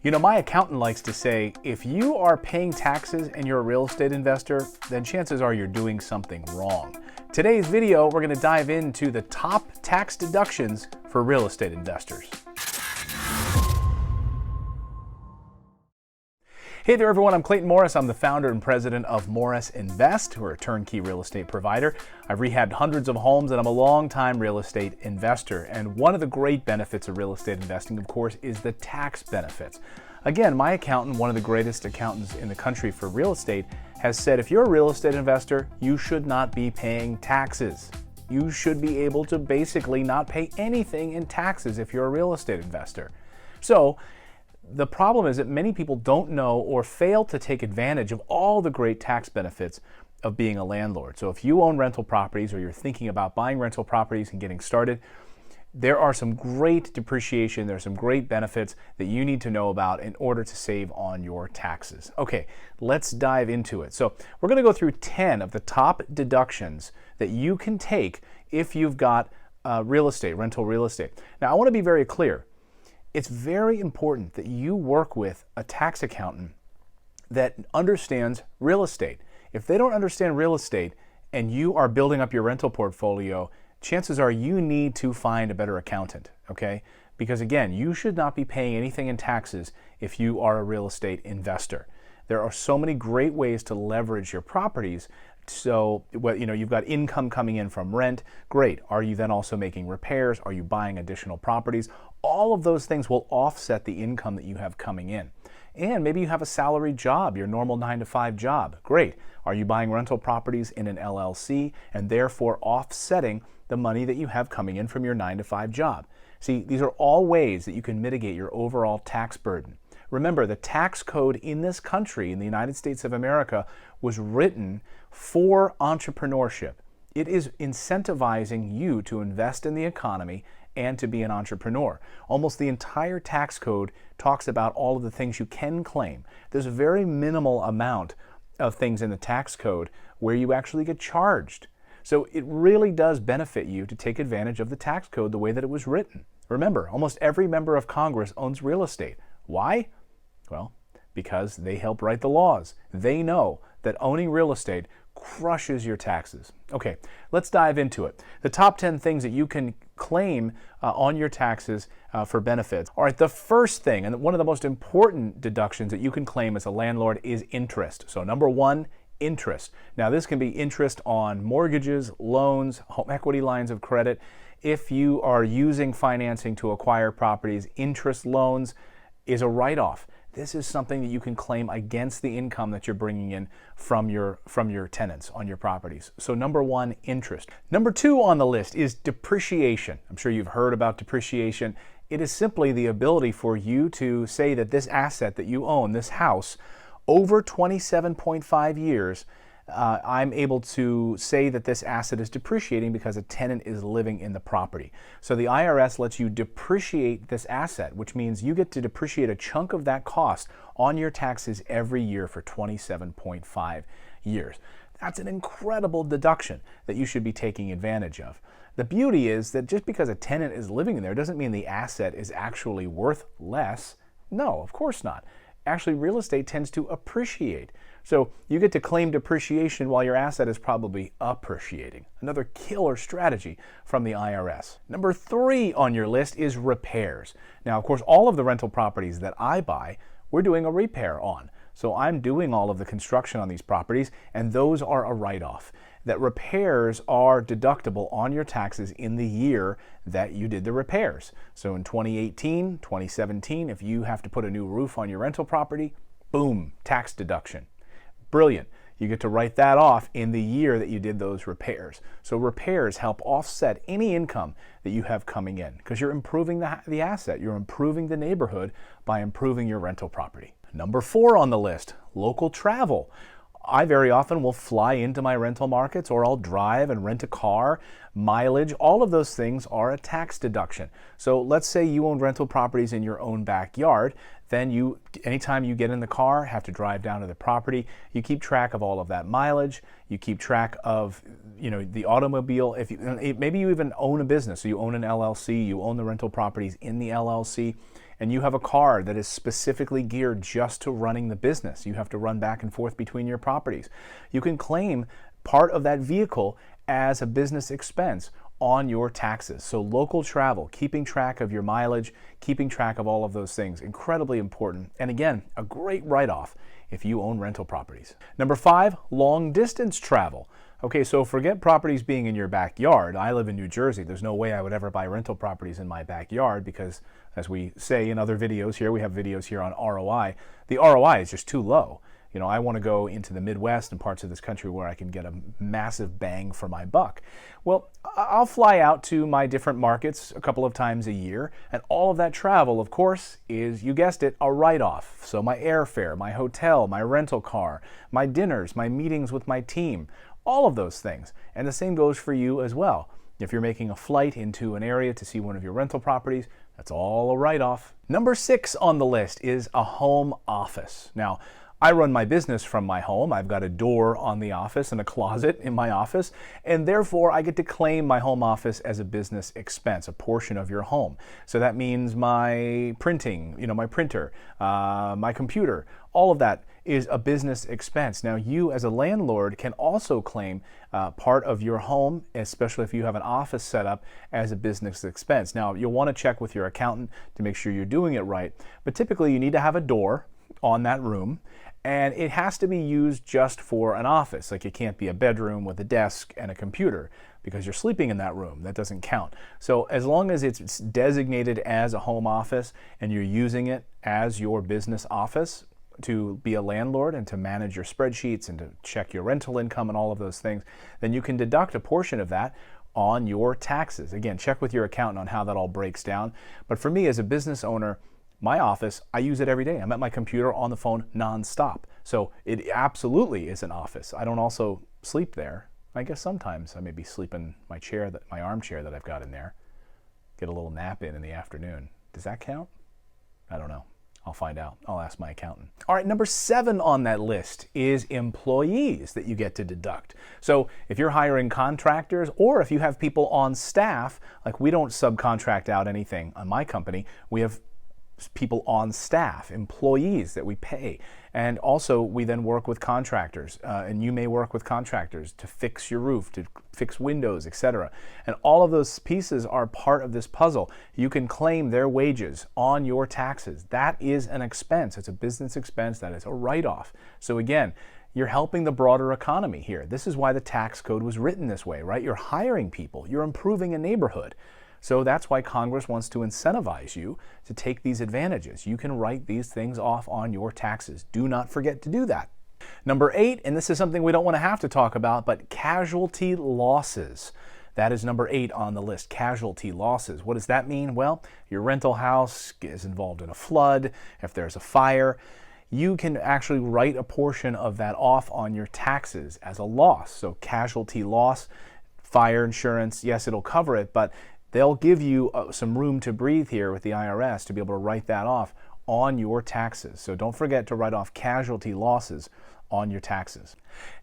You know, my accountant likes to say, if you are paying taxes and you're a real estate investor, then chances are you're doing something wrong. Today's video, we're going to dive into the top tax deductions for real estate investors. Hey there everyone, I'm Clayton Morris. I'm the founder and president of Morris Invest. We're a turnkey real estate provider. I've rehabbed hundreds of homes and I'm a long-time real estate investor. And one of the great benefits of real estate investing, of course, is the tax benefits. Again, my accountant, one of the greatest accountants in the country for real estate, has said if you're a real estate investor, you should not be paying taxes. You should be able to basically not pay anything in taxes if you're a real estate investor. So, the problem is that many people don't know or fail to take advantage of all the great tax benefits of being a landlord. So if you own rental properties or you're thinking about buying rental properties and getting started, there are some great depreciation, there's some great benefits that you need to know about in order to save on your taxes. Okay, let's dive into it. So we're going to go through 10 of the top deductions that you can take if you've got real estate, rental real estate. Now I want to be very clear. It's very important that you work with a tax accountant that understands real estate. If they don't understand real estate and you are building up your rental portfolio, chances are you need to find a better accountant, okay? Because again, you should not be paying anything in taxes if you are a real estate investor. There are so many great ways to leverage your properties. So, you've got income coming in from rent. Great. Are you then also making repairs? Are you buying additional properties? All of those things will offset the income that you have coming in. And maybe you have a salaried job, your normal 9-to-5 job. Great. Are you buying rental properties in an LLC and therefore offsetting the money that you have coming in from your 9-to-5 job? See, these are all ways that you can mitigate your overall tax burden. Remember, the tax code in this country, in the United States of America, was written for entrepreneurship. It is incentivizing you to invest in the economy and to be an entrepreneur. Almost the entire tax code talks about all of the things you can claim. There's a very minimal amount of things in the tax code where you actually get charged. So it really does benefit you to take advantage of the tax code the way that it was written. Remember, almost every member of Congress owns real estate. Why? Well, because they help write the laws. They know that owning real estate crushes your taxes. Okay, let's dive into it. The top 10 things that you can claim on your taxes for benefits. All right, the first thing, and one of the most important deductions that you can claim as a landlord is interest. So number one, interest. Now this can be interest on mortgages, loans, home equity lines of credit. If you are using financing to acquire properties, interest loans is a write-off. This is something that you can claim against the income that you're bringing in from your tenants on your properties. So number one, interest. Number two on the list is depreciation. I'm sure you've heard about depreciation. It is simply the ability for you to say that this asset that you own, this house, over 27.5 years, I'm able to say that this asset is depreciating because a tenant is living in the property. So the IRS lets you depreciate this asset, which means you get to depreciate a chunk of that cost on your taxes every year for 27.5 years. That's an incredible deduction that you should be taking advantage of. The beauty is that just because a tenant is living in there doesn't mean the asset is actually worth less. No, of course not. Actually, real estate tends to appreciate. So you get to claim depreciation while your asset is probably appreciating. Another killer strategy from the IRS. Number three on your list is repairs. Now, of course, all of the rental properties that I buy, we're doing a repair on. So I'm doing all of the construction on these properties, and those are a write-off. That repairs are deductible on your taxes in the year that you did the repairs. So in 2018, 2017, if you have to put a new roof on your rental property, boom, tax deduction. Brilliant. You get to write that off in the year that you did those repairs. So repairs help offset any income that you have coming in because you're improving the asset. You're improving the neighborhood by improving your rental property. Number four on the list, local travel. I very often will fly into my rental markets, or I'll drive and rent a car, mileage, all of those things are a tax deduction. So let's say you own rental properties in your own backyard, then you, anytime you get in the car, have to drive down to the property, you keep track of all of that mileage, you keep track of, the automobile. Maybe you even own a business, so you own an LLC, you own the rental properties in the LLC, and you have a car that is specifically geared just to running the business, you have to run back and forth between your properties, you can claim part of that vehicle as a business expense on your taxes. So local travel, keeping track of your mileage, keeping track of all of those things, incredibly important. And again, a great write-off if you own rental properties. Number 5, long distance travel. Okay, so forget properties being in your backyard. I live in New Jersey. There's no way I would ever buy rental properties in my backyard because, as we say in other videos here, we have videos here on ROI, the ROI is just too low. You know, I want to go into the Midwest and parts of this country where I can get a massive bang for my buck. Well, I'll fly out to my different markets a couple of times a year, and all of that travel, of course, is, you guessed it, a write-off. So my airfare, my hotel, my rental car, my dinners, my meetings with my team, all of those things. And the same goes for you as well. If you're making a flight into an area to see one of your rental properties, that's all a write-off. Number 6 on the list is a home office. Now, I run my business from my home. I've got a door on the office and a closet in my office, and therefore I get to claim my home office as a business expense, a portion of your home. So that means my printing, my printer, my computer, all of that is a business expense. Now, you as a landlord can also claim part of your home, especially if you have an office set up, as a business expense. Now, you'll want to check with your accountant to make sure you're doing it right, but typically you need to have a door on that room, and it has to be used just for an office. Like, it can't be a bedroom with a desk and a computer because you're sleeping in that room. That doesn't count. So as long as it's designated as a home office and you're using it as your business office to be a landlord and to manage your spreadsheets and to check your rental income and all of those things, then you can deduct a portion of that on your taxes. Again, check with your accountant on how that all breaks down. But for me as a business owner, my office, I use it every day. I'm at my computer on the phone nonstop. So it absolutely is an office. I don't also sleep there. I guess sometimes I maybe sleep in my chair, my armchair that I've got in there. Get a little nap in the afternoon. Does that count? I don't know. I'll find out. I'll ask my accountant. All right, number 7 on that list is employees that you get to deduct. So if you're hiring contractors, or if you have people on staff, like we don't subcontract out anything on my company, we have people on staff, employees that we pay. And also we then work with contractors, and you may work with contractors to fix your roof, to fix windows, etc. And all of those pieces are part of this puzzle. You can claim their wages on your taxes. That is an expense. It's a business expense. That is a write-off. So again, you're helping the broader economy here. This is why the tax code was written this way, right? You're hiring people. You're improving a neighborhood. So that's why Congress wants to incentivize you to take these advantages. You can write these things off on your taxes. Do not forget to do that. Number 8, and this is something we don't want to have to talk about, but casualty losses. That is number 8 on the list, casualty losses. What does that mean? Well, your rental house is involved in a flood, if there's a fire, you can actually write a portion of that off on your taxes as a loss. So casualty loss, fire insurance, yes, it'll cover it, but they'll give you some room to breathe here with the IRS to be able to write that off on your taxes. So don't forget to write off casualty losses on your taxes.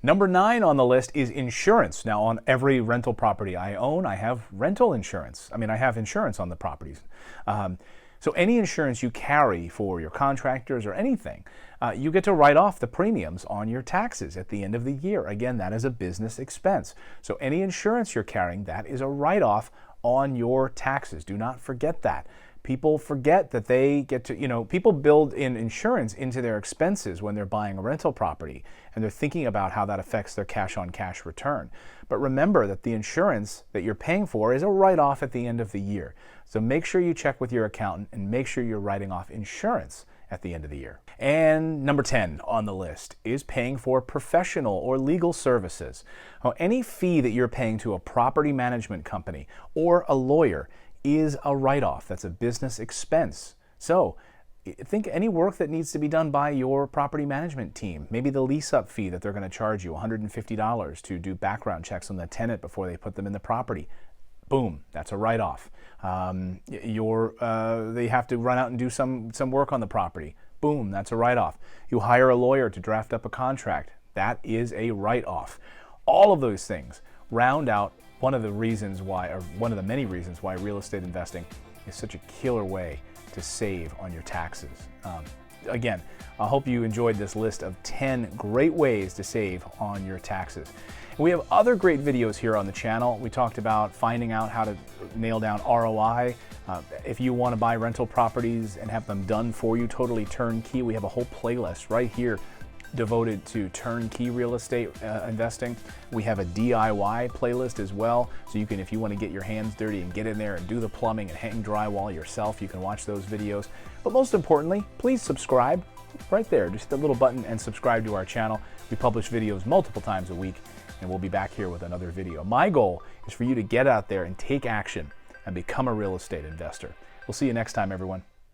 Number 9 on the list is insurance. Now, on every rental property I own, I have rental insurance. I have insurance on the properties. So any insurance you carry for your contractors or anything, you get to write off the premiums on your taxes at the end of the year. Again, that is a business expense. So any insurance you're carrying, that is a write-off on your taxes. Do not forget that. People forget that they get to, people build in insurance into their expenses when they're buying a rental property, and they're thinking about how that affects their cash-on-cash return. But remember that the insurance that you're paying for is a write-off at the end of the year. So make sure you check with your accountant and make sure you're writing off insurance at the end of the year. And number 10 on the list is paying for professional or legal services. Now, any fee that you're paying to a property management company or a lawyer is a write-off. That's a business expense. So think any work that needs to be done by your property management team, maybe the lease-up fee that they're going to charge you, $150 to do background checks on the tenant before they put them in the property. Boom, that's a write-off. They have to run out and do some work on the property. Boom, that's a write-off. You hire a lawyer to draft up a contract. That is a write-off. All of those things round out one of the many reasons why real estate investing is such a killer way to save on your taxes. Again, I hope you enjoyed this list of 10 great ways to save on your taxes. We have other great videos here on the channel. We talked about finding out how to nail down ROI. If you want to buy rental properties and have them done for you, totally turnkey, we have a whole playlist right here devoted to turnkey real estate investing. We have a DIY playlist as well, so you can, if you want to get your hands dirty and get in there and do the plumbing and hang drywall yourself, you can watch those videos. But most importantly, please subscribe right there. Just hit the little button and subscribe to our channel. We publish videos multiple times a week, and we'll be back here with another video. My goal is for you to get out there and take action and become a real estate investor. We'll see you next time, everyone.